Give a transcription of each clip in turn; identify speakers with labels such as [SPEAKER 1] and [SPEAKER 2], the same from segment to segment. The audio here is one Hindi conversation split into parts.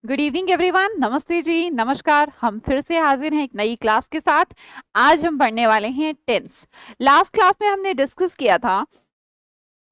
[SPEAKER 1] Good evening everyone. नमस्ते जी, नमस्कार। हम फिर से हाजिर हैं एक नई क्लास के साथ। आज हम पढ़ने वाले हैं टेंस। लास्ट क्लास में हमने डिस्कस किया था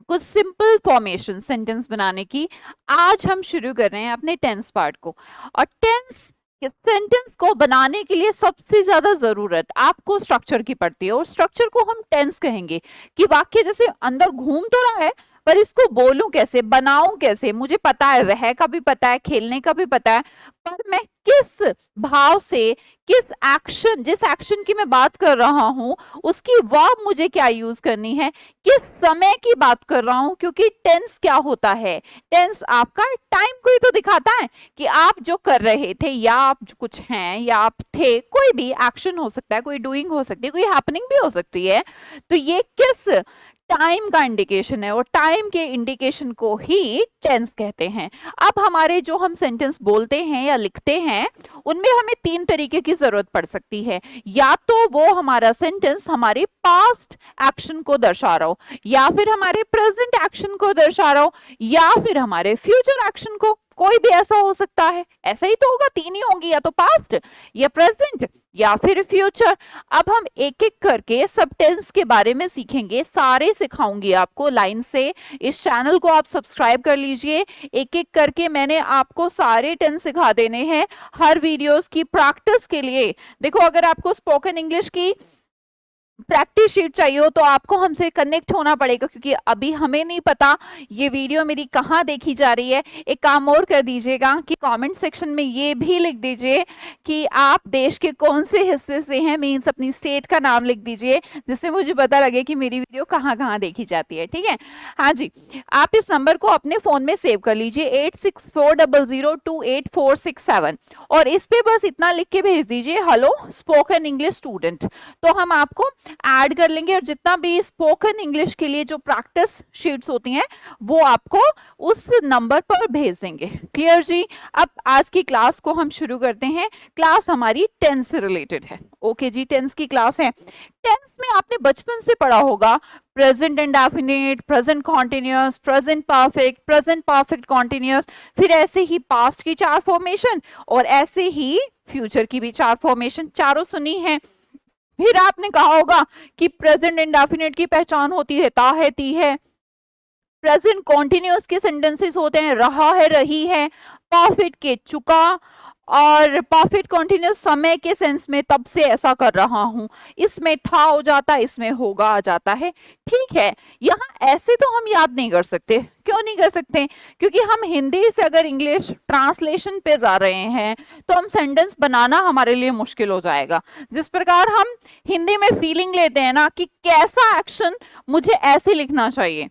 [SPEAKER 1] कुछ सिंपल फॉर्मेशन सेंटेंस बनाने की। आज हम शुरू कर रहे हैं अपने टेंस पार्ट को। और टेंस सेंटेंस को बनाने के लिए सबसे ज्यादा जरूरत आपको स्ट्रक्चर की पड़ती है, और स्ट्रक्चर को हम टेंस कहेंगे कि वाक्य जैसे अंदर घूम तो रहा है, पर इसको बोलूं कैसे, बनाऊं कैसे। मुझे पता है, वह का भी पता है, खेलने का भी पता है, पर मैं किस भाव से, किस एक्शन, जिस एक्शन की मैं बात कर रहा हूं उसकी वर्ब मुझे क्या यूज करनी है, किस समय की बात कर रहा हूं। क्योंकि टेंस क्या होता है, टेंस आपका टाइम को ही तो दिखाता है कि आप जो कर रहे थे, या आप जो कुछ हैं, या आप थे, कोई भी एक्शन हो सकता है, कोई डूइंग हो सकती है, कोई हैपनिंग भी हो सकती है। तो ये किस टाइम का इंडिकेशन है, और टाइम के इंडिकेशन को ही टेंस कहते हैं। अब हमारे जो हम सेंटेंस बोलते हैं या लिखते हैं, उनमें हमें तीन तरीके की जरूरत पड़ सकती है। या तो वो हमारा सेंटेंस हमारे पास्ट एक्शन को दर्शा रहा हो, या फिर हमारे प्रेजेंट एक्शन को दर्शा रहा हो, या फिर हमारे फ्यूचर एक्शन को। कोई भी ऐसा हो सकता है, ऐसा ही तो होगा, तीन ही होंगी, या तो पास्ट, या प्रेजेंट, या फिर फ्यूचर। अब हम एक एक करके सब टेंस के बारे में सीखेंगे, सारे सिखाऊंगी आपको लाइन से। इस चैनल को आप सब्सक्राइब कर लीजिए। एक एक करके मैंने आपको सारे टेंस सिखा देने हैं हर वीडियोस की प्रैक्टिस के लिए। देखो, अगर आपको स्पोकन इंग्लिश की प्रैक्टिस शीट चाहिए हो तो आपको हमसे कनेक्ट होना पड़ेगा, क्योंकि अभी हमें नहीं पता ये वीडियो मेरी कहाँ देखी जा रही है। एक काम और कर दीजिएगा कि कमेंट सेक्शन में ये भी लिख दीजिए कि आप देश के कौन से हिस्से से हैं, मीन्स अपनी स्टेट का नाम लिख दीजिए, जिससे मुझे पता लगे कि मेरी वीडियो कहाँ कहाँ देखी जाती है। ठीक है, हाँ जी। आप इस नंबर को अपने फोन में सेव कर लीजिए, 8640028467, और इस पे बस इतना लिख के भेज दीजिए, हेलो स्पोकन इंग्लिश स्टूडेंट। तो हम आपको ऐड कर लेंगे, और जितना भी स्पोकन इंग्लिश के लिए जो प्रैक्टिस शीट्स होती हैं वो आपको उस नंबर पर भेज देंगे। क्लियर जी? अब आज की क्लास को हम शुरू करते हैं। क्लास हमारी टेंस से रिलेटेड है। ओके जी, टेंस की क्लास है। टेंस में आपने बचपन से पढ़ा होगा present indefinite, present continuous, present perfect continuous, फिर ऐसे ही पास्ट की चार फॉर्मेशन, और ऐसे ही फ्यूचर की भी चार फॉर्मेशन, चारों सुनी है। फिर आपने कहा होगा कि प्रेजेंट इंडेफिनिट की पहचान होती है ता है, ती है। प्रेजेंट कॉन्टिन्यूअस के सेंटेंसेस होते हैं रहा है, रही है। परफेक्ट के चुका, और परफेक्ट कॉन्टिन्यूअस समय के सेंस में तब से ऐसा कर रहा हूं, इसमें था हो जाता, इसमें होगा आ जाता है। ठीक है, यहाँ ऐसे तो हम याद नहीं कर सकते। क्यों नहीं कर सकते? क्योंकि हम हिंदी से अगर इंग्लिश ट्रांसलेशन पे जा रहे हैं तो हम सेंटेंस बनाना हमारे लिए मुश्किल हो जाएगा। जिस प्रकार हम हिंदी में फीलिंग लेते हैं ना कि कैसा एक्शन मुझे ऐसे लिखना चाहिए,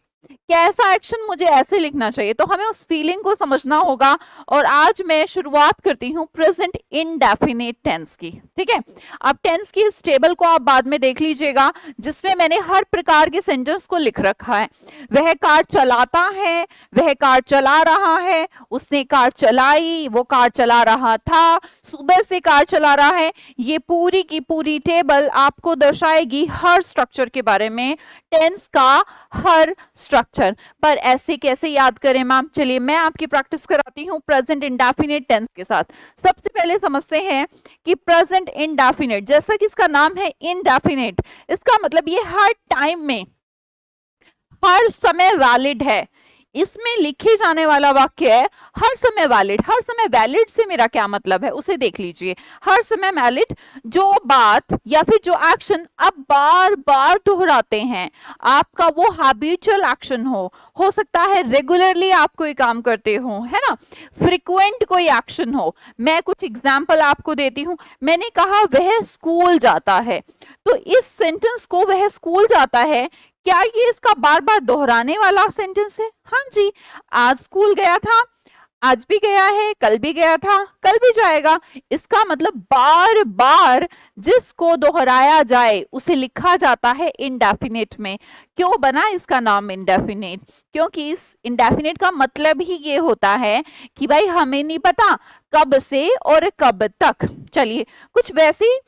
[SPEAKER 1] कैसा एक्शन मुझे ऐसे लिखना चाहिए, तो हमें उस फीलिंग को समझना होगा। और आज मैं शुरुआत करती हूँ प्रेजेंट इंडेफिनिट टेंस की। ठीक है, अब टेंस की इस टेबल को आप बाद में देख लीजिएगा, जिसमें मैंने हर प्रकार के सेंटेंस को लिख रखा है। वह कार चलाता है, वह कार चला रहा है, उसने कार चलाई, वो कार चला रहा था, सुबह से कार चला रहा है। ये पूरी की पूरी टेबल आपको दर्शाएगी हर स्ट्रक्चर के बारे में, टेंस का हर स्ट्रक्चर। पर ऐसे कैसे याद करें मैम? चलिए मैं आपकी प्रैक्टिस कराती हूँ प्रेजेंट इंडेफिनिट टेंस के साथ। सबसे पहले समझते हैं कि प्रेजेंट इंडेफिनिट, जैसा कि इसका नाम है इंडेफिनिट, इसका मतलब ये हर टाइम में, हर समय वैलिड है। इसमें लिखे जाने वाला वाक्य है हर समय वैलिड। हर समय वैलिड से मेरा क्या मतलब है उसे देख लीजिए। हर समय वैलिड, जो बात या फिर जो एक्शन आप बार बार दोहराते हैं, आपका वो हैबिचुअल एक्शन हो सकता है रेगुलरली आप कोई काम करते हो, है ना, फ्रिक्वेंट कोई एक्शन हो। मैं कुछ एग्जाम्पल आपको देती हूं। मैंने कहा वह स्कूल जाता है, तो इस सेंटेंस को वह स्कूल जाता है, क्या ये इसका बार बार दोहराने वाला सेंटेंस है? हाँ जी, आज स्कूल गया था, आज भी गया है, कल भी गया था, कल भी जाएगा। इसका मतलब बार बार जिसको दोहराया जाए उसे लिखा जाता है इंडेफिनिट में। क्यों बना इसका नाम इंडेफिनिट? क्योंकि इस इंडेफिनिट का मतलब ही ये होता है कि भाई हमें नहीं पता कब से और कब तक। चलिए कुछ वैसी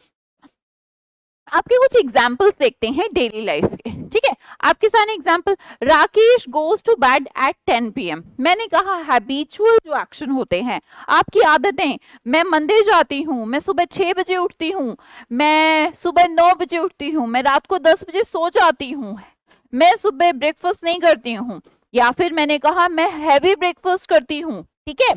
[SPEAKER 1] आपके कुछ एग्जाम्पल्स देखते हैं डेली लाइफ के, ठीक है। आपके सामने example, Rakesh goes to bed at 10 PM। मैंने कहा हैबिचुअल जो एक्शन होते हैं, आपकी आदतें, मैं मंदिर जाती हूँ, मैं सुबह 6 बजे उठती हूँ, मैं सुबह 9 बजे उठती हूँ, मैं रात को 10 बजे सो जाती हूँ, मैं सुबह ब्रेकफास्ट नहीं करती हूँ, या फिर मैंने कहा मैं हैवी ब्रेकफास्ट करती हूँ, ठीक है,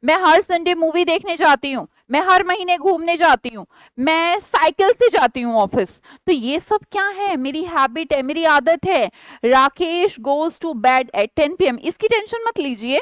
[SPEAKER 1] मैं हर संडे मूवी देखने जाती हूँ, मैं हर महीने घूमने जाती हूँ, मैं साइकिल से जाती हूँ ऑफिस। तो ये सब क्या है, मेरी हैबिट है, मेरी आदत है। Rakesh goes to bed at 10 PM, इसकी टेंशन मत लीजिए,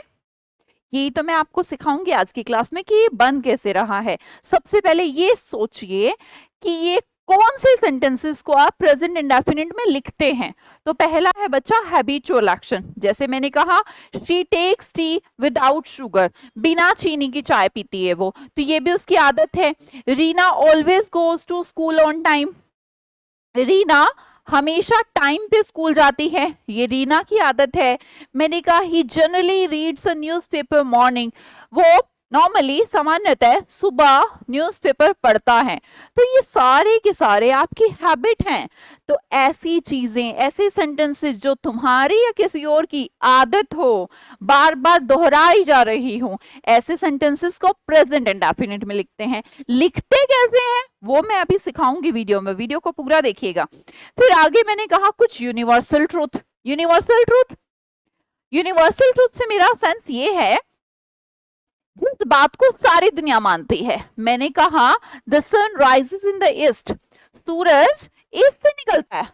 [SPEAKER 1] यही तो मैं आपको सिखाऊंगी आज की क्लास में कि ये बन कैसे रहा है। सबसे पहले ये सोचिए कि ये कौन से सेंटेंसेस को आप प्रेजेंट इंडेफिनिट में लिखते हैं। तो पहला है बच्चा हैबिचुअल एक्शन, जैसे मैंने कहा she takes tea without sugar, बिना चीनी की चाय पीती है वो, तो ये भी उसकी आदत है। Reena always goes to school on time, Reena हमेशा टाइम पे स्कूल जाती है, ये रीना की आदत है। मैंने कहा he generally reads a newspaper morning, वो नॉर्मली सामान्यतः सुबह न्यूज़पेपर पढ़ता है। तो ये सारे के सारे आपकी हैबिट हैं। तो ऐसी चीजें, ऐसे सेंटेंसेस जो तुम्हारी या किसी और की आदत हो, बार बार दोहराई जा रही हो, ऐसे सेंटेंसेस को प्रेजेंट इंडेफिनिट में लिखते हैं। लिखते कैसे हैं वो मैं अभी सिखाऊंगी वीडियो में, वीडियो को पूरा देखिएगा। फिर आगे मैंने कहा कुछ universal truth. Universal truth, universal truth से मेरा सेंस ये है जिस बात को सारी दुनिया मानती है। मैंने कहा the sun rises in the east, सूरज ईस्ट से निकलता है।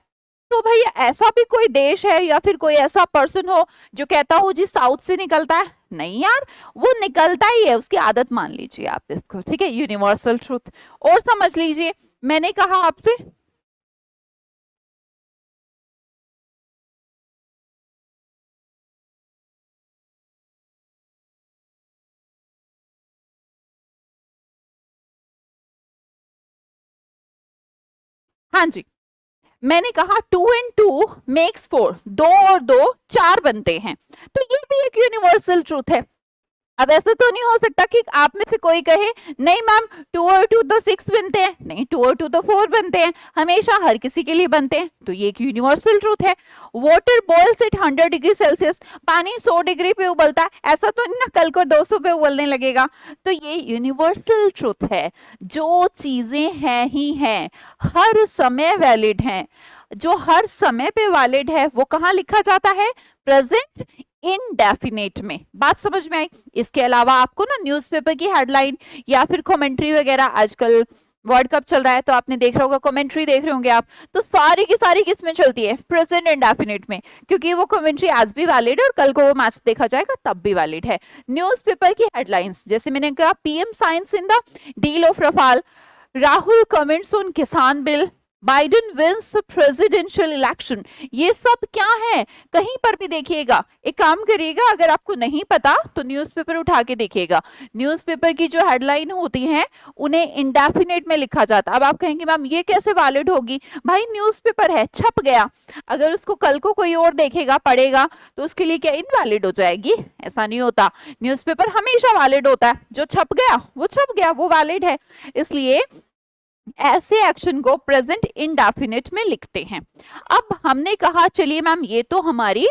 [SPEAKER 1] तो भैया ऐसा भी कोई देश है या फिर कोई ऐसा पर्सन हो जो कहता हो जी साउथ से निकलता है? नहीं यार, वो निकलता ही है, उसकी आदत मान लीजिए आप इसको, ठीक है, यूनिवर्सल ट्रूथ। और समझ लीजिए, मैंने कहा आपसे हाँ जी, मैंने कहा 2 and 2 makes 4, 2 और 2 4 बनते हैं। तो ये भी एक यूनिवर्सल ट्रूथ है। अब ऐसा तो नहीं हो सकता कि आप में से कोई कहे नहीं मैम 2 और 2 तो 6 बनते हैं, नहीं 2 और 2 तो 4 बनते हैं, हमेशा हर किसी के लिए बनते हैं। तो ये एक यूनिवर्सल ट्रूथ है। Water boils at 100 degree celsius, पानी 100 डिग्री पे उबलता है, ऐसा तो नहीं ना कल को 200 पे उबलने लगेगा। तो ये यूनिवर्सल ट्रूथ है, जो चीजें हैं ही हैं, हर समय वैलिड हैं। जो हर समय पे वैलिड है वो कहाँ लिखा जाता है? प्रेजेंट इनडेफिनेट में। बात समझ में आई? इसके अलावा आपको ना न्यूज़पेपर की हेडलाइन या फिर कमेंट्री वगैरह, आजकल वर्ल्ड कप चल रहा है तो आपने देख रहा होगा, कमेंट्री देख रहे होंगे आप, तो सारी की सारी किस में चलती है? प्रेजेंट इंडेफिनिट में, क्योंकि वो कमेंट्री आज भी वैलिड है और कल को वो मैच देखा जाएगा तब भी वैलिड है। न्यूज़पेपर की हेडलाइंस, जैसे मैंने कहा PM signs in the deal of Rafale, Rahul comments on kisan bill, Biden wins presidential election, ये सब क्या है? कहीं पर भी देखिएगा। एक काम करिएगा, अगर आपको नहीं पता तो न्यूज़पेपर उठा के देखिएगा। न्यूज़पेपर की जो हेडलाइन होती है उन्हें इंडेफिनिट में लिखा जाता है। अब आप कहेंगे मैम ये कैसे वैलिड होगी? भाई न्यूज़पेपर है, छप गया, अगर उसको कल को कोई और देखेगा, पढ़ेगा, तो उसके लिए क्या इनवैलिड हो जाएगी? ऐसा नहीं होता। न्यूज़पेपर हमेशा वैलिड होता है, जो छप गया वो छप गया, वो वैलिड है। इसलिए ऐसे एक्शन को प्रेजेंट इंडेफिनिट में लिखते हैं। अब हमने कहा चलिए मैम ये तो हमारी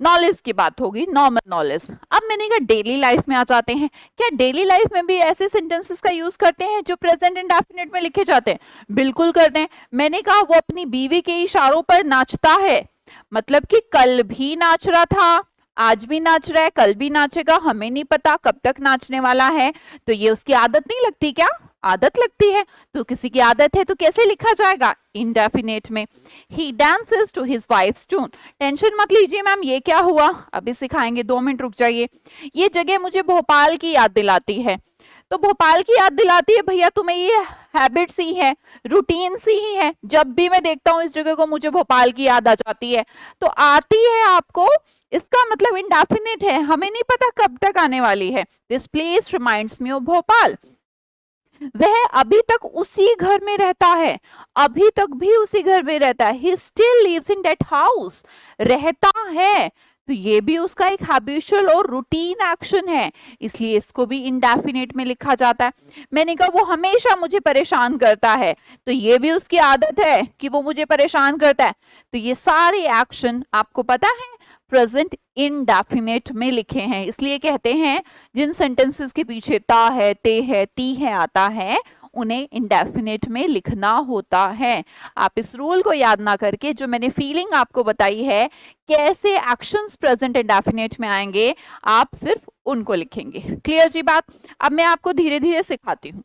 [SPEAKER 1] नॉलेज की बात होगी, नॉर्मल नॉलेज। अब मैंने कहा डेली लाइफ में आ जाते हैं। क्या डेली लाइफ में भी ऐसे सेंटेंसेस का यूज करते हैं जो प्रेजेंट इंडेफिनिट में लिखे जाते हैं? बिल्कुल करते हैं। मैंने कहा वो अपनी बीवी के इशारों पर नाचता है, मतलब कि कल भी नाच रहा था, आज भी नाच रहा है, कल भी नाचेगा, हमें नहीं पता कब तक नाचने वाला है। तो ये उसकी आदत नहीं लगती क्या? आदत लगती है। तो किसी की आदत है तो कैसे लिखा जाएगा? इंडेफिनेट में। He dances to his wife's tune. Tension मत लीजिए मैम ये क्या हुआ, अभी सिखाएंगे, 2 मिनट रुक जाइए। ये जगह मुझे भोपाल की याद दिलाती है। तो भोपाल की याद दिलाती है भैया, तुम्हें ये हैबिट सी है, रूटीन सी ही है, जब भी मैं देखता हूँ इस जगह को मुझे भोपाल की याद आ जाती है। तो आती है आपको, इसका मतलब इंडेफिनिट है, हमें नहीं पता कब तक आने वाली है। This place reminds me of Bhopal. वह अभी तक उसी घर में रहता है, अभी तक भी उसी घर में रहता है। He still lives in that house, रहता है। तो ये भी उसका एक हैबिचुअल और रूटीन एक्शन है, इसलिए इसको भी इंडेफिनिट में लिखा जाता है। मैंने कहा वो हमेशा मुझे परेशान करता है, तो ये भी उसकी आदत है कि वो मुझे परेशान करता है। तो ये सारे एक्शन आपको पता है प्रेजेंट इंडेफिनिट में लिखे हैं, इसलिए कहते हैं जिन सेंटेंसेस के पीछे ता है, ते है, ती है आता है, उन्हें इंडेफिनिट में लिखना होता है। आप इस रूल को याद ना करके जो मैंने फीलिंग आपको बताई है कैसे एक्शंस प्रेजेंट इंडेफिनिट में आएंगे, आप सिर्फ उनको लिखेंगे। क्लियर जी बात? अब मैं आपको धीरे धीरे सिखाती हूँ।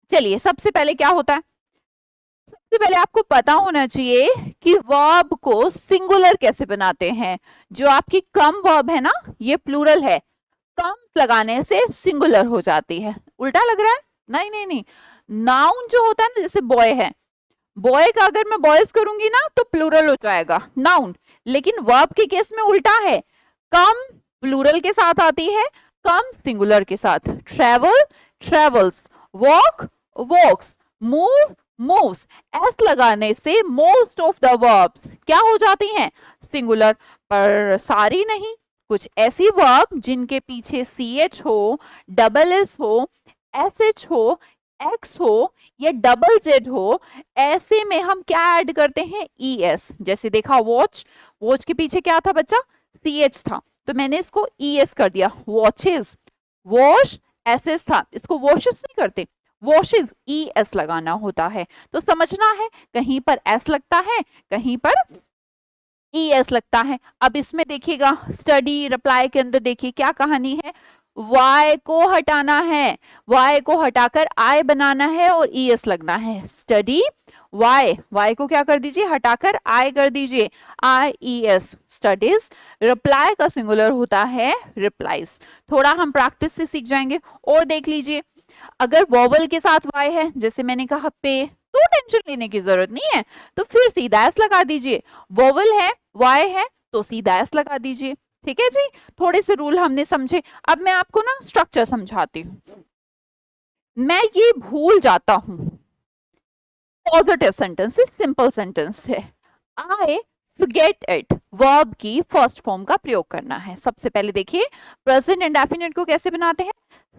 [SPEAKER 1] चलिए, सबसे पहले क्या होता है, सबसे पहले आपको पता होना चाहिए कि वर्ब को सिंगुलर कैसे बनाते हैं। जो आपकी कम वर्ब है ना, ये प्लूरल है, कम लगाने से सिंगुलर हो जाती है। उल्टा लग रहा है? नहीं नहीं नहीं, नाउन जो होता है ना, जैसे बॉय है, बॉय का अगर मैं बॉयज करूंगी ना तो प्लूरल हो जाएगा नाउन, लेकिन वर्ब के केस में उल्टा है, कम प्लूरल के साथ आती है, कम सिंगुलर के साथ। ट्रेवल ट्रेवल्स, वॉक वॉक्स, मूव मूव्स, एस लगाने से मोस्ट ऑफ द वर्ब्स क्या हो जाती हैं, सिंगुलर। पर सारी नहीं, कुछ ऐसी वर्ब जिनके पीछे सी एच हो, डबल एस हो, एस एच हो, एक्स हो या डबल जेड हो, ऐसे में हम क्या ऐड करते हैं, ई एस। जैसे देखा वॉच, वॉच के पीछे क्या था बच्चा, सी एच था, तो मैंने इसको ई एस कर दिया, वॉचेस। वॉश एस एस था, इसको वॉशेस नहीं करते, वॉशेस ई एस लगाना होता है। तो समझना है, कहीं पर एस लगता है, कहीं पर ई एस लगता है। अब इसमें देखिएगा, स्टडी रिप्लाई के अंदर देखिए क्या कहानी है, y को हटाना है, y को हटाकर I बनाना है और ES लगना है। स्टडी y को क्या कर दीजिए, हटाकर I कर दीजिए, IES स्टडीज। रिप्लाई का सिंगुलर होता है रिप्लाइज। थोड़ा हम प्रैक्टिस से सीख जाएंगे। और देख लीजिए, अगर वॉवल के साथ y है, जैसे मैंने कहा पे, तो टेंशन लेने की जरूरत नहीं है, तो फिर सीधा एस लगा दीजिए। वॉवल है, y है, तो सीधा एस लगा दीजिए। ठीक है जी, थोड़े से रूल हमने समझे। अब मैं आपको ना स्ट्रक्चर समझाती हूँ। मैं ये भूल जाता हूं, पॉजिटिव सेंटेंस है, सिंपल सेंटेंस है। आई फॉरगेट इट, वर्ब की फर्स्ट फॉर्म का प्रयोग करना है। सबसे पहले देखिए प्रेजेंट इंडेफिनिट को कैसे बनाते हैं,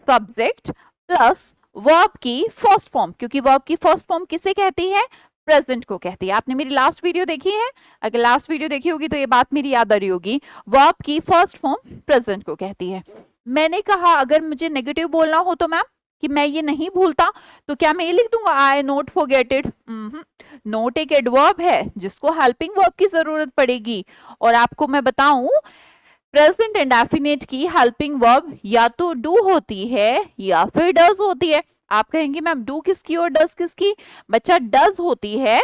[SPEAKER 1] सब्जेक्ट प्लस वर्ब की फर्स्ट फॉर्म, क्योंकि वर्ब की फर्स्ट फॉर्म किसे कहती है, प्रेजेंट को कहती है। आपने मेरी लास्ट वीडियो देखी है, अगर लास्ट वीडियो देखी होगी तो ये बात मेरी याद आ रही होगी, वर्ब की फर्स्ट फॉर्म प्रेजेंट को कहती है। मैंने कहा अगर मुझे नेगेटिव बोलना हो तो मैम कि मैं ये नहीं भूलता, तो क्या मैं ये लिख दूंगा आई नोट फॉरगेटेड? नोट एक एडवर्ब है जिसको हेल्पिंग वर्ब की जरूरत पड़ेगी। और आपको मैं बताऊं, प्रेजेंट इंडेफिनिट की हेल्पिंग वर्ब या तो डू होती है या फिर डज होती है। आप कहेंगे मैम डू किसकी और डज किसकी? बच्चा डज होती है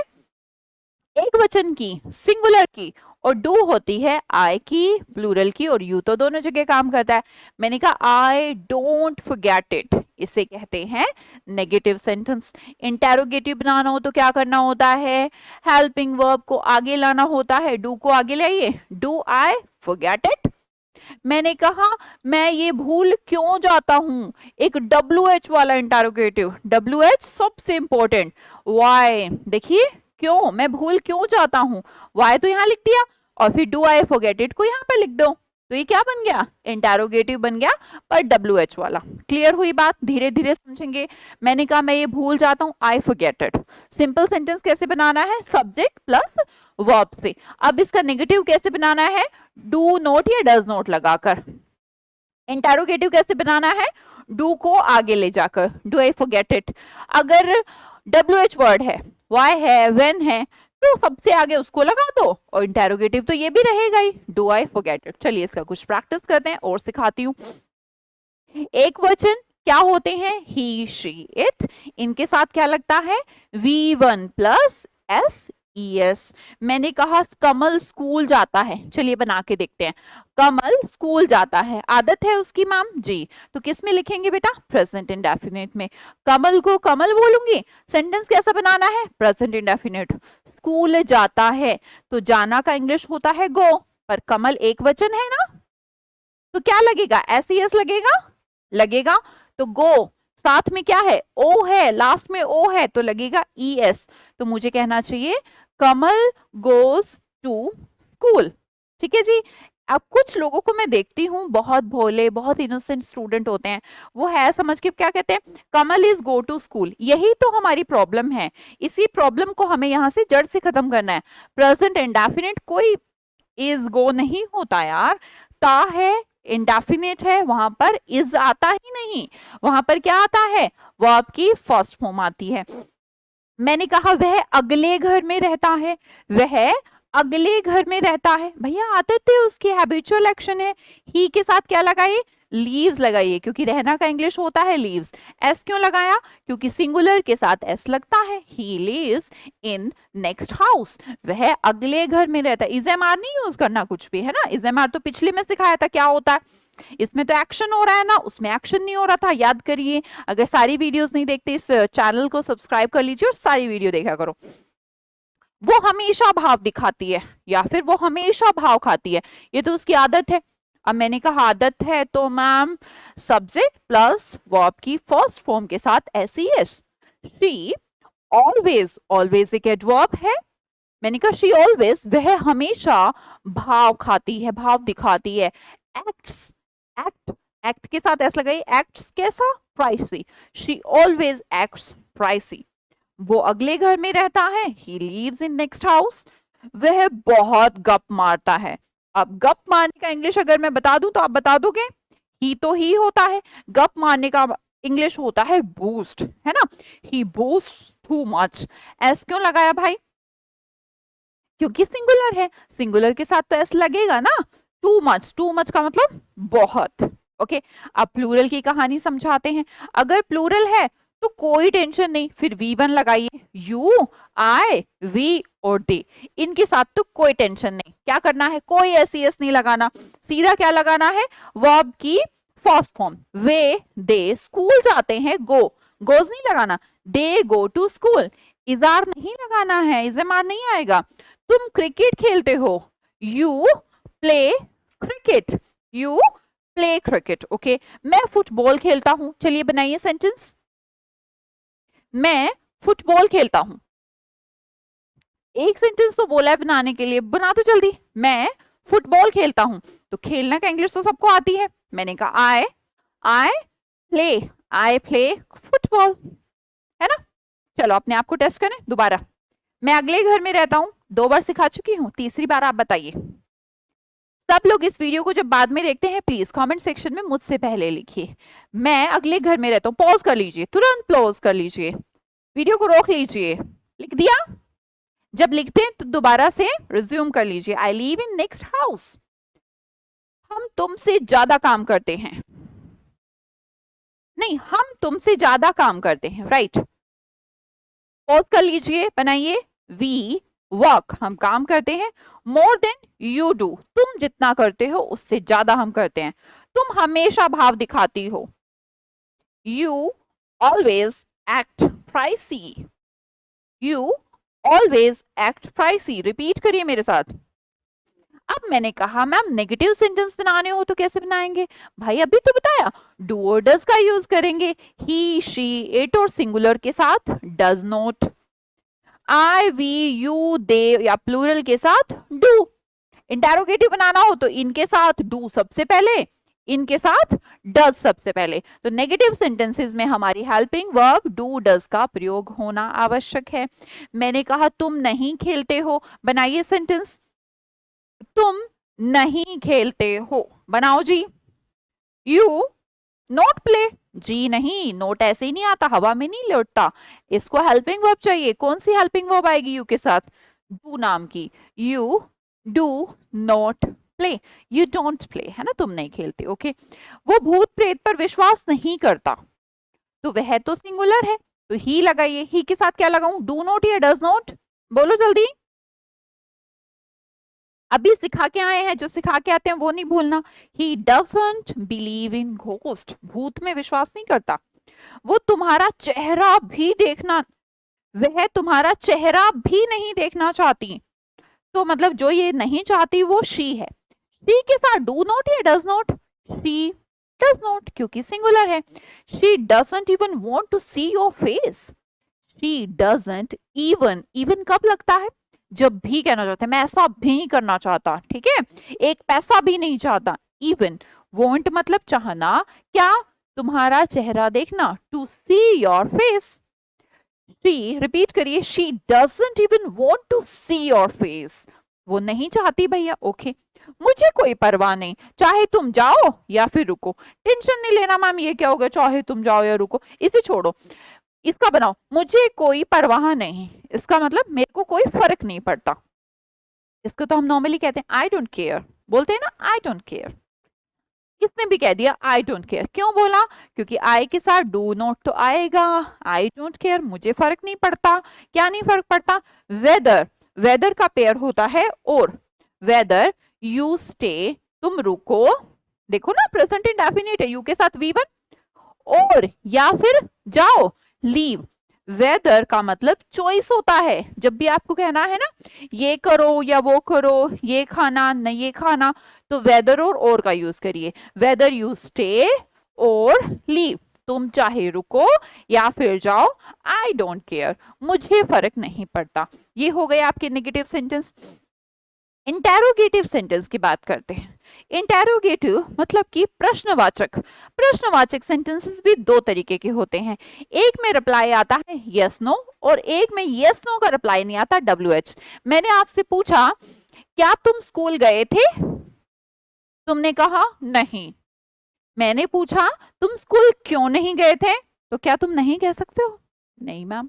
[SPEAKER 1] एक वचन की, सिंगुलर की, और डू होती है आई की, प्लूरल की, और यू तो दोनों जगह काम करता है। मैंने कहा आई डोंट फॉरगेट इट, इसे कहते हैं नेगेटिव सेंटेंस। इंटेरोगेटिव बनाना हो तो क्या करना होता है, हेल्पिंग वर्ब को आगे लाना होता है, डू को आगे लाइए, डू आई फॉरगेट इट। मैंने कहा मैं ये भूल क्यों जाता हूं, एक WH वाला इंटेरोगेटिव, WH सबसे इंपॉर्टेंट। वाई, देखिए क्यों, मैं भूल क्यों जाता हूं, वाई तो यहां लिख दिया, और फिर डू आई फॉरगेट इट को यहां पे लिख दो, तो ये क्या बन गया, इंटेरोगेटिव बन गया, पर WH वाला। क्लियर हुई बात? धीरे धीरे समझेंगे। मैंने कहा मैं ये भूल जाता हूं, I forget it. Simple sentence कैसे बनाना है, सब्जेक्ट प्लस वर्ब से। अब इसका नेगेटिव कैसे बनाना है, डू नोट या डज नोट लगाकर। इंटेरोगेटिव कैसे बनाना है, डू को आगे ले जाकर, डू आई फॉरगेट इट। अगर WH वर्ड है, वाई है, व्हेन है, तो सबसे आगे उसको लगा दो, और इंटेरोगेटिव तो ये भी रहेगा ही, डू आई फॉरगेट इट। चलिए इसका कुछ प्रैक्टिस करते हैं और सिखाती हूँ। एक वचन क्या होते हैं, ही शी इट, इनके साथ क्या लगता है, V1 प्लस SES। मैंने कहा कमल स्कूल जाता है, चलिए बना के देखते हैं। कमल स्कूल जाता है, आदत है उसकी मैम जी, तो किस में लिखेंगे बेटा, प्रेजेंट इंडेफिनिट में। कमल को कमल बोलूंगी, सेंटेंस कैसा बनाना है, प्रेजेंट इंडेफिनिट। स्कूल जाता है, तो जाना का इंग्लिश होता है गो, पर कमल एक वचन है ना, तो क्या लगेगा, SES लगेगा, तो गो साथ में क्या है, ओ है, लास्ट में ओ है, तो लगेगा ES। तो मुझे कहना चाहिए कमल गोज टू स्कूल। ठीक है जी, अब कुछ लोगों को मैं देखती हूँ, बहुत भोले, बहुत इनोसेंट स्टूडेंट होते हैं, वो है समझ के क्या कहते हैं, कमल इज गो टू स्कूल। यही तो हमारी प्रॉब्लम है, इसी प्रॉब्लम को हमें यहाँ से जड़ से खत्म करना है। प्रेजेंट इंडेफिनिट कोई इज गो नहीं होता यार, ता है, इंडेफिनिट है, वहां पर इज आता ही नहीं, वहां पर क्या आता है, वर्ब की फर्स्ट फॉर्म आती है। मैंने कहा वह अगले घर में रहता है, वह अगले घर में रहता है, भैया आदत है उसकी, हैबिचुअल एक्शन है। ही के साथ क्या लगाइए, लीव्स लगाइए, क्योंकि रहना का इंग्लिश होता है लीव्स। एस क्यों लगाया, क्योंकि सिंगुलर के साथ एस लगता है। He lives in next house, वह अगले घर में रहता है। इजेमआर नहीं यूज करना कुछ भी, है ना, इजेमआर तो पिछले में सिखाया था क्या होता है। इसमें तो एक्शन हो रहा है ना, उसमें एक्शन नहीं हो रहा था, याद करिए। अगर सारी वीडियोस नहीं देखते, इस चैनल को सब्सक्राइब कर लीजिए और सारी वीडियो देखा करो। वो हमेशा भाव दिखाती है या फिर वो हमेशा भाव खाती है, ये तो उसकी आदत है। अब मैंने कहा आदत है, तो मैम सब्जेक्ट प्लस वर्ब की फर्स्ट फॉर्म के साथ एस। शी ऑलवेज, ऑलवेज एक एडवर्ब है। मैंने कहा शी ऑलवेज, वह हमेशा भाव खाती है, भाव दिखाती है। एक्ट्स, एक्ट, एक्ट के साथ एस लगाई, एक्ट्स कैसा, pricey. She always acts pricey. वो अगले घर में रहता है, he leaves in next house. वह बहुत गप मारता है। अब गप मारने का इंग्लिश अगर मैं बता दूं तो आप बता दोगे, ही तो ही होता है, गप मारने का इंग्लिश होता है बूस्ट, है ना। ही बूस्ट टू मच। एस क्यों लगाया भाई, क्योंकि सिंगुलर है, सिंगुलर के साथ तो एस लगेगा ना। टू मच, टू मच का मतलब बहुत। ओके, अब प्लूरल की कहानी समझाते हैं। अगर प्लूरल है तो कोई टेंशन नहीं, फिर V1 लगाइए, यू, आई, वी और दे, इनके साथ तो कोई टेंशन नहीं। क्या करना है, कोई एस नहीं लगाना, सीधा क्या लगाना है, वर्ब की फर्स्ट फॉर्म। वे दे स्कूल जाते हैं, गो, गोज नहीं लगाना, दे गो टू स्कूल। इजार नहीं लगाना है, इजमार नहीं आएगा। तुम क्रिकेट खेलते हो, you play cricket, you play cricket. Okay, मैं फुटबॉल खेलता हूं, चलिए बनाइए सेंटेंस। मैं फुटबॉल खेलता हूं, एक सेंटेंस तो बोला है बनाने के लिए, बना तो जल्दी। मैं फुटबॉल खेलता हूं, तो खेलना का इंग्लिश तो सबको आती है। मैंने कहा I play, I play football, है ना। चलो अपने आप को टेस्ट करें दोबारा। मैं अगले घर में रहता हूं, 2 बार सिखा चुकी हूं, तीसरी बार आप बताइए। सब लोग इस वीडियो को जब बाद में देखते हैं, प्लीज कमेंट सेक्शन में मुझसे पहले लिखिए, मैं अगले घर में रहता हूं। पॉज कर लीजिए, तुरंत पॉज कर लीजिए, वीडियो को रोक लीजिए। लिख दिया, जब लिखते हैं तो दोबारा से रिज्यूम कर लीजिए। I live in next house. हम तुमसे ज्यादा काम करते हैं, नहीं, हम तुमसे ज्यादा काम करते हैं, राइट। पॉज कर लीजिए, बनाइए। वी वर्क, हम काम करते हैं। मोर देन यू डू, तुम जितना करते हो उससे ज्यादा हम करते हैं। तुम हमेशा भाव दिखाती हो, you always act pricey, you always act pricey. Repeat करिए मेरे साथ। अब मैंने कहा मैम नेगेटिव सेंटेंस बनाने हो तो कैसे बनाएंगे, भाई अभी तो बताया, डू और डज का यूज करेंगे। ही, शी, इट और सिंगुलर के साथ does not. I, we, you, they या प्लूरल के साथ डू। इंटेरोगेटिव बनाना हो तो इनके साथ डू सबसे पहले, इनके साथ डज सबसे पहले। तो नेगेटिव सेंटेंसेस में हमारी हेल्पिंग वर्ब डू डज का प्रयोग होना आवश्यक है। मैंने कहा तुम नहीं खेलते हो, बनाइए सेंटेंस। तुम नहीं खेलते हो, बनाओ जी। यू नोट प्ले, जी नहीं, नोट ऐसे ही नहीं आता, हवा में नहीं लौटता, इसको हेल्पिंग वर्ब चाहिए। कौन सी हेल्पिंग वर्ब आएगी यू के साथ, डू नाम की। You do not play, you don't play, है ना, तुम नहीं खेलते। ओके, वो भूत प्रेत पर विश्वास नहीं करता, तो वह तो सिंगुलर है, तो ही लगाइए। ही के साथ क्या लगाऊं, डू नॉट या डज नॉट, बोलो जल्दी। अभी सिखा के आए हैं, जो सिखा के आते हैं वो नहीं भूलना। He doesn't believe in ghost, भूत में विश्वास नहीं करता। वो तुम्हारा चेहरा भी देखना, वह तुम्हारा चेहरा भी नहीं देखना चाहती, तो मतलब जो ये नहीं चाहती वो शी है। शी के साथ डू नॉट या does not, she does not, क्योंकि सिंगुलर है। She doesn't even want to see your face, she doesn't even, even कब लगता है, जब भी कहना चाहते हैं मैं ऐसा भी नहीं करना चाहता, ठीक है, एक पैसा भी नहीं चाहता। इवन वॉन्ट मतलब चाहना, क्या, तुम्हारा चेहरा देखना, to see your face. She, repeat करिए, she doesn't even want to see your face, वो नहीं चाहती भैया। ओके, मुझे कोई परवाह नहीं, चाहे तुम जाओ या फिर रुको। टेंशन नहीं लेना मैम, ये क्या हो गया, चाहे तुम जाओ या रुको, इसे छोड़ो, इसका बनाओ, मुझे कोई परवाह नहीं, इसका मतलब मेरे को कोई फर्क नहीं पड़ता। इसको तो हम नॉर्मली कहते हैं आई डोंट केयर, बोलते हैं ना आई डोंट केयर। इसने भी कह दिया आई डोंट केयर, क्यों बोला, क्योंकि आई के साथ डू नॉट तो आएगा। आई डोंट केयर, मुझे फर्क नहीं पड़ता, क्या नहीं फर्क पड़ता, वेदर, वेदर का पेयर होता है और, वेदर यू स्टे, तुम रुको, देखो ना प्रेजेंट इंडेफिनिट है, यू के साथ वी वन, और या फिर जाओ, लीव। वेदर का मतलब चॉइस होता है, जब भी आपको कहना है ना ये करो या वो करो, ये खाना न ये खाना, तो वेदर और का यूज करिए, वेदर यू स्टे और लीव, तुम चाहे रुको या फिर जाओ, आई डोंट केयर, मुझे फर्क नहीं पड़ता। ये हो गए आपके नेगेटिव सेंटेंस। इंटेरोगेटिव सेंटेंस की बात करते हैं। इंटेरोगेटिव मतलब कि प्रश्नवाचक। प्रश्नवाचक सेंटेंसेस भी दो तरीके के होते हैं, एक में रिप्लाई आता है यस नो, और एक में यस नो का रिप्लाई नहीं आता, WH। मैंने आपसे पूछा क्या तुम स्कूल गए थे, तुमने कहा नहीं। मैंने पूछा तुम स्कूल क्यों नहीं गए थे, तो क्या तुम नहीं कह सकते हो, नहीं मैम।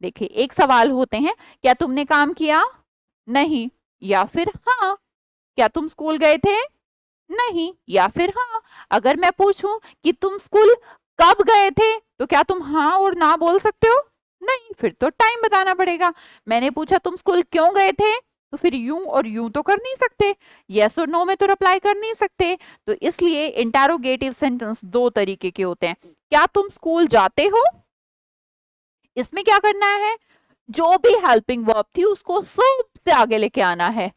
[SPEAKER 1] देखिए एक सवाल होते हैं, क्या तुमने काम किया, नहीं, या फिर हाँ, क्या तुम स्कूल गए थे, नहीं, या फिर हाँ। अगर मैं पूछूं कि तुम स्कूल कब गए थे, तो क्या तुम हाँ और ना बोल सकते हो, नहीं, फिर तो टाइम बताना पड़ेगा। मैंने पूछा तुम स्कूल क्यों गए थे, तो फिर यूं और यूं तो कर नहीं सकते, यस और नो में तो रिप्लाई कर नहीं सकते। तो इसलिए इंटेरोगेटिव सेंटेंस दो तरीके के होते हैं। क्या तुम स्कूल जाते हो, इसमें क्या करना है, जो भी हेल्पिंग वर्ब थी उसको सबसे आगे लेके आना है।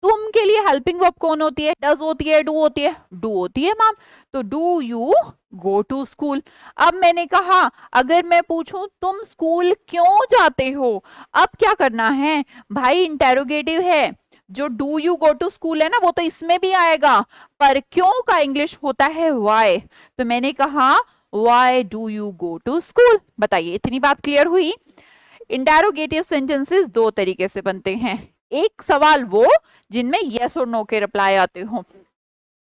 [SPEAKER 1] तुम के लिए हेल्पिंग वर्ब कौन होती है, डज होती है, डू होती है, डू होती है मैम। तो do you go to school. अब मैंने कहा अगर मैं पूछूं तुम स्कूल क्यों जाते हो, अब क्या करना है भाई, इंटेरोगेटिव है, जो do you go to school है ना वो तो इसमें भी आएगा, पर क्यों का इंग्लिश होता है वाई। तो मैंने कहा why do you go to school. बताइए इतनी बात क्लियर हुई। इंटेरोगेटिव सेंटेंसेस दो तरीके से बनते हैं, एक सवाल वो जिनमें यस और नो के रिप्लाई आते हो,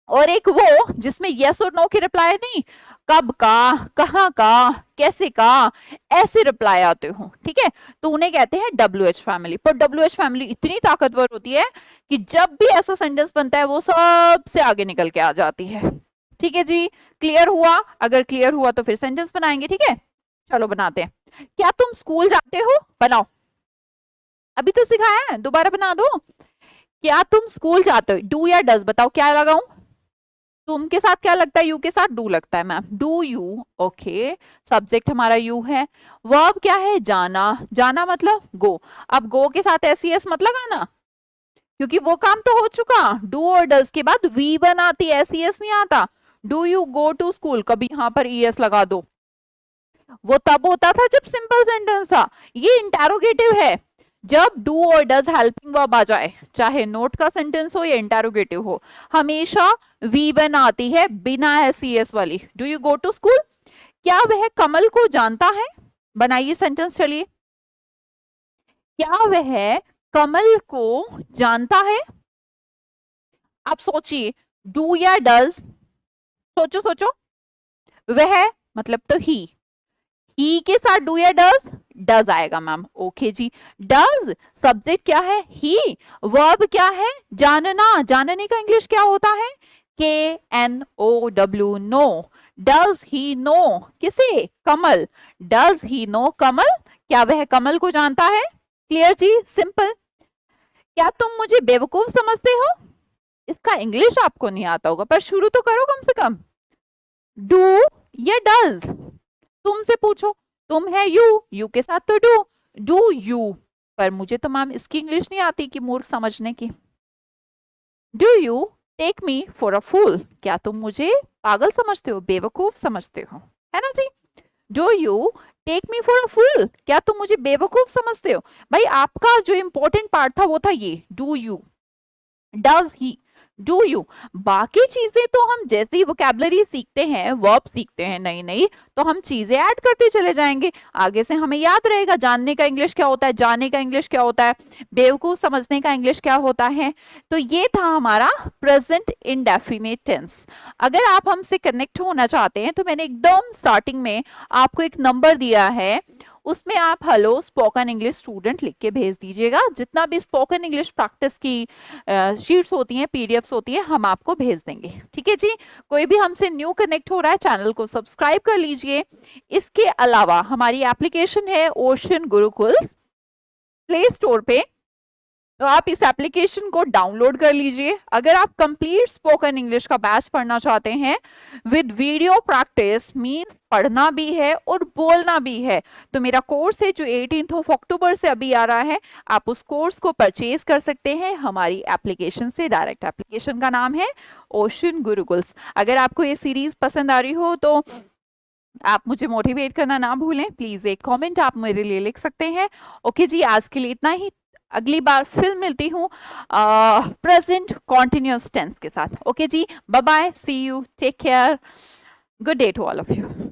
[SPEAKER 1] और एक वो जिसमें यस और नो के रिप्लाई नहीं, कब का, कहाँ का, कैसे का, ऐसे रिप्लाई आते हो, ठीक है। तो उन्हें कहते हैं WH फैमिली। पर WH फैमिली इतनी ताकतवर होती है कि जब भी ऐसा सेंटेंस बनता है वो सबसे आगे निकल के आ जाती है। ठीक है जी, क्लियर हुआ, अगर क्लियर हुआ तो फिर सेंटेंस बनाएंगे, ठीक है, चलो बनाते हैं। क्या तुम स्कूल जाते हो, बनाओ, अभी तो सिखाया है, दोबारा बना दो। क्या तुम स्कूल जाते हो, डू या डज बताओ क्या लगाऊं, तुम के साथ क्या लगता है, यू के साथ डू लगता है ma'am, do you, okay, subject हमारा यू है, वर्ब क्या है, जाना, जाना मतलब गो। अब गो के साथ एस मत लगाना, क्योंकि वो काम तो हो चुका, डू और डज के बाद V1 आती है, SES नहीं आता। Do you go to school, कभी यहां पर ES लगा दो, वो तब होता था जब सिंपल सेंटेंस था। ये इंटेरोगेटिव है, जब डू और डज हेल्पिंग वर्ब आ जाए, चाहे नोट का सेंटेंस हो या इंटेरोगेटिव हो, हमेशा V1 आती है बिना SES वाली। Do you go to school, क्या वह कमल को जानता है, बनाइए सेंटेंस, चलिए, क्या वह कमल को जानता है। आप सोचिए डू या डज, सोचो सोचो, वह मतलब तो ही के साथ डू या डज, डज आएगा मैम, ओके जी। डज सब्जेक्ट क्या है, ही, वर्ब क्या है, जानना, जानने का इंग्लिश क्या होता है, KNOW, know. Does he know किसे, कमल, डज ही नो कमल, क्या वह कमल को जानता है। क्लियर जी, सिंपल। क्या तुम मुझे बेवकूफ समझते हो, इसका इंग्लिश आपको नहीं आता होगा पर शुरू तो करो कम से कम, डू या डज, तुमसे पूछो, तुम है यू के साथ तो डू यू, पर मुझे तो मैम इसकी इंग्लिश नहीं आती कि मूर्ख समझने की। Do you take me for a fool, क्या तुम मुझे पागल समझते हो, बेवकूफ समझते हो, है ना जी। Do you take me for a fool, क्या तुम मुझे बेवकूफ समझते हो? भाई आपका जो इंपॉर्टेंट पार्ट था वो था ये do you, does he, do you. बाकी चीजें तो हम जैसे ही वोकैबुलरी सीखते हैं, वर्ब सीखते हैं नई नई, तो हम चीजें ऐड करते चले जाएंगे, आगे से हमें याद रहेगा जानने का इंग्लिश क्या होता है, जाने का इंग्लिश क्या होता है, बेवकूफ समझने का इंग्लिश क्या होता है। तो ये था हमारा प्रेजेंट इंडेफिनिट टेंस। अगर आप हमसे कनेक्ट होना चाहते हैं तो मैंने एकदम स्टार्टिंग में आपको एक नंबर दिया है, उसमें आप हेलो स्पोकन इंग्लिश स्टूडेंट लिख के भेज दीजिएगा। जितना भी स्पोकन इंग्लिश प्रैक्टिस की शीट्स होती हैं, पीडीएफ्स होती हैं, हम आपको भेज देंगे। ठीक है जी। कोई भी हमसे न्यू कनेक्ट हो रहा है, चैनल को सब्सक्राइब कर लीजिए। इसके अलावा हमारी एप्लीकेशन है ओशन गुरुकुल प्ले स्टोर पे, तो आप इस एप्लीकेशन को डाउनलोड कर लीजिए। अगर आप कंप्लीट स्पोकन इंग्लिश का बैच पढ़ना चाहते हैं विद वीडियो प्रैक्टिस, मींस पढ़ना भी है और बोलना भी है, तो मेरा कोर्स है जो 18 अक्टूबर से अभी आ रहा है, आप उस कोर्स को परचेज कर सकते हैं हमारी एप्लीकेशन से डायरेक्ट। एप्लीकेशन का नाम है ओशन गुरुकुल्स। अगर आपको ये सीरीज पसंद आ रही हो तो आप मुझे मोटिवेट करना ना भूलें, प्लीज एक कमेंट आप मेरे लिए लिख सकते हैं। ओके जी, आज के लिए इतना ही। अगली बार फिर मिलती हूँ प्रेजेंट कॉन्टिन्यूअस टेंस के साथ। ओके जी, bye bye, see you, take care, good day to all of you.